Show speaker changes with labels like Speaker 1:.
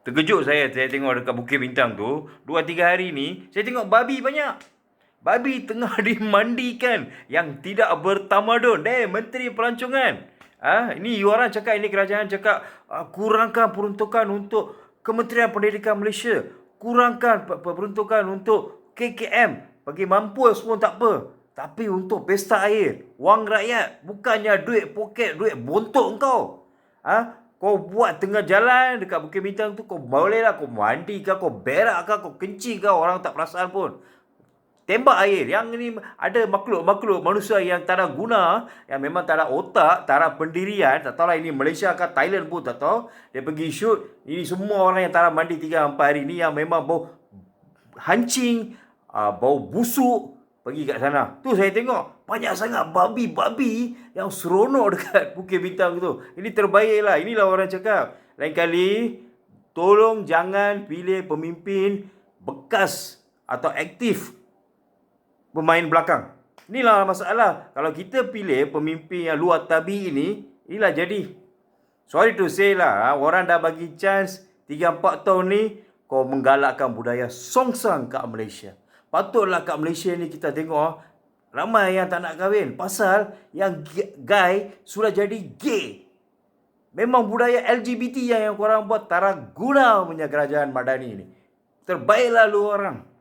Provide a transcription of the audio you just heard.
Speaker 1: Terkejut saya tengok dekat Bukit Bintang tu, 2-3 hari ni, saya tengok babi banyak. Babi tengah dimandikan yang tidak bertamadun. Menteri Pelancongan. Ini you orang cakap, ini kerajaan cakap kurangkan peruntukan untuk Kementerian Pendidikan Malaysia. Kurangkan peruntukan untuk KKM. Bagi mampus pun tak apa. Tapi untuk pesta air, wang rakyat, bukannya duit poket, duit bontok kau. Kau buat tengah jalan dekat Bukit Bintang tu, kau bolehlah kau mandi ke, kau berak ke, kau kencing ke, orang tak perasan pun. Tembak air. Yang ni ada makhluk-makhluk manusia yang tak ada guna, yang memang tak ada otak, tak ada pendirian. Tak tahulah ini Malaysia ke Thailand pun tak tahu. Dia pergi shoot. Ini semua orang yang tak ada mandi 3-4 hari ni, yang memang bau hancing, bau busuk, pergi kat sana. Tu saya tengok banyak sangat babi-babi yang seronok dekat Bukit Bintang tu. Ini terbaik lah. Inilah orang cakap. Lain kali, tolong jangan pilih pemimpin bekas atau aktif bermain belakang. Inilah masalah. Kalau kita pilih pemimpin yang luar tabi ini, inilah jadi. Sorry to say lah, orang dah bagi chance 3-4 tahun ni, kau menggalakkan budaya songsang kat Malaysia. Patutlah kat Malaysia ni kita tengok, ramai yang tak nak kahwin. Pasal yang guy sudah jadi gay. Memang budaya LGBT yang korang buat tak guna punya kerajaan Madani ni. Terbaiklah lu orang.